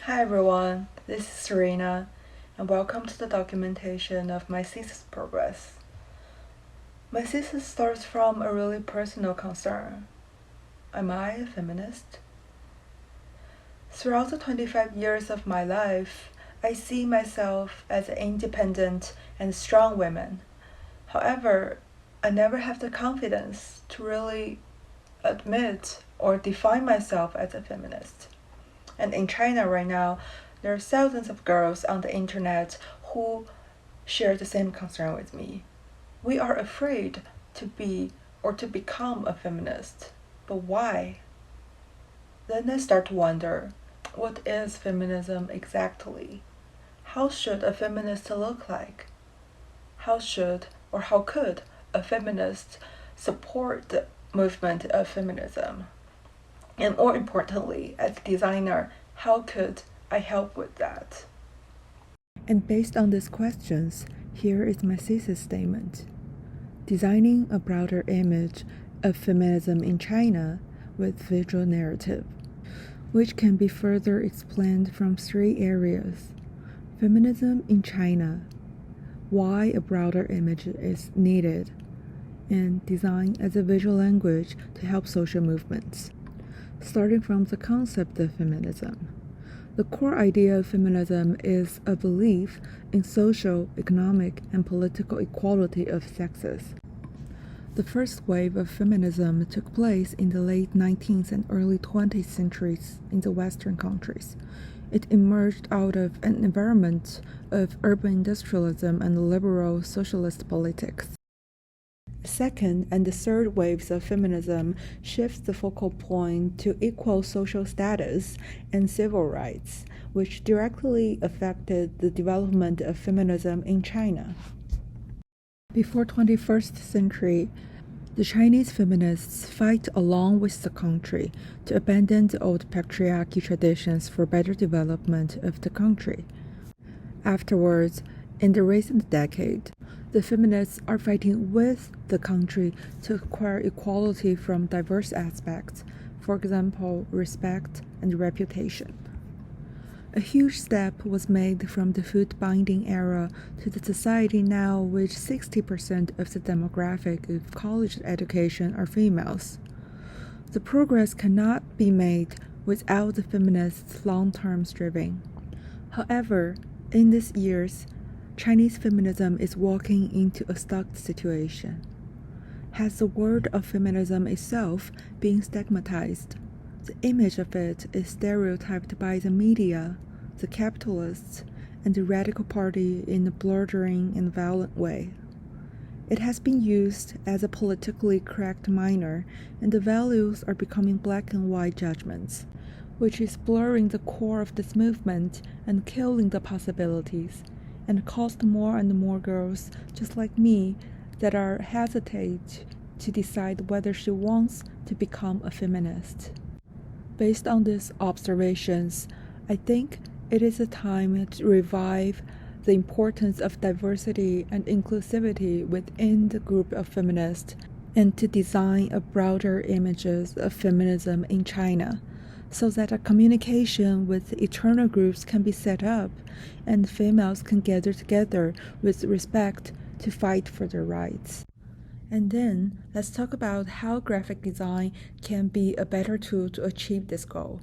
Hi everyone, this is Serena, and welcome to the documentation of my thesis progress. My thesis starts from a really personal concern. Am I a feminist? Throughout the 25 years of my life, I see myself as an independent and strong woman. However, I never have the confidence to really admit or define myself as a feminist. And in China right now, there are thousands of girls on the internet who share the same concern with me. We are afraid to be or to become a feminist. But why? Then I start to wonder, what is feminism exactly? How should a feminist look like? How should or how could a feminist support the movement of feminism? And more importantly, as a designer, how could I help with that? And based on these questions, here is my thesis statement. Designing a broader image of feminism in China with visual narrative, which can be further explained from three areas. Feminism in China, why a broader image is needed, and design as a visual language to help social movements. Starting from the concept of feminism. The core idea of feminism is a belief in social, economic, and political equality of sexes. The first wave of feminism took place in the late 19th and early 20th centuries in the Western countries. It emerged out of an environment of urban industrialism and liberal socialist politics. The second and the third waves of feminism shift the focal point to equal social status and civil rights, which directly affected the development of feminism in China. Before 21st century, the Chinese feminists fight along with the country to abandon the old patriarchy traditions for better development of the country. Afterwards, in the recent decade, the feminists are fighting with the country to acquire equality from diverse aspects, for example, respect and reputation. A huge step was made from the foot-binding era to the society now which 60% of the demographic of college education are females. The progress cannot be made without the feminists' long-term striving. However, in these years, Chinese feminism is walking into a stuck situation. Has the word of feminism itself been stigmatized? The image of it is stereotyped by the media, the capitalists, and the radical party in a blundering and violent way. It has been used as a politically correct minor, and the values are becoming black and white judgments, which is blurring the core of this movement and killing the possibilities, and caused more and more girls just like me that are hesitate to decide whether she wants to become a feminist. Based on these observations, I think it is a time to revive the importance of diversity and inclusivity within the group of feminists and to design a broader images of feminism in China, so that a communication with eternal groups can be set up and females can gather together with respect to fight for their rights. And then, let's talk about how graphic design can be a better tool to achieve this goal.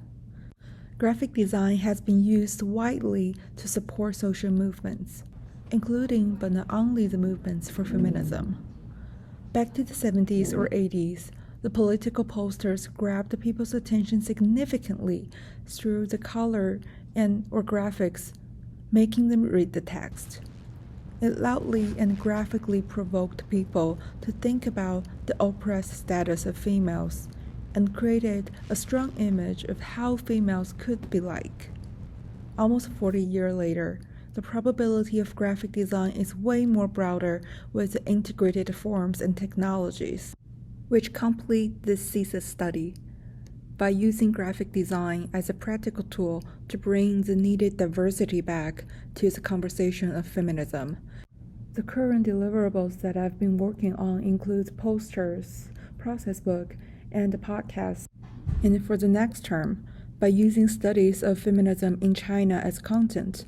Graphic design has been used widely to support social movements, including but not only the movements for feminism. Back to the 70s or 80s, the political posters grabbed people's attention significantly through the color or graphics, making them read the text. It loudly and graphically provoked people to think about the oppressed status of females and created a strong image of how females could be like. Almost 40 years later, the probability of graphic design is way more broader with the integrated forms and technologies, which complete this thesis study by using graphic design as a practical tool to bring the needed diversity back to the conversation of feminism. The current deliverables that I've been working on include posters, process book, and a podcast. And for the next term, by using studies of feminism in China as content,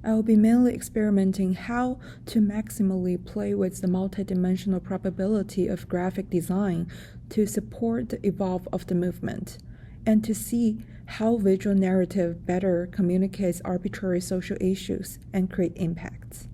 I will be mainly experimenting how to maximally play with the multidimensional probability of graphic design to support the evolve of the movement, and to see how visual narrative better communicates arbitrary social issues and create impacts.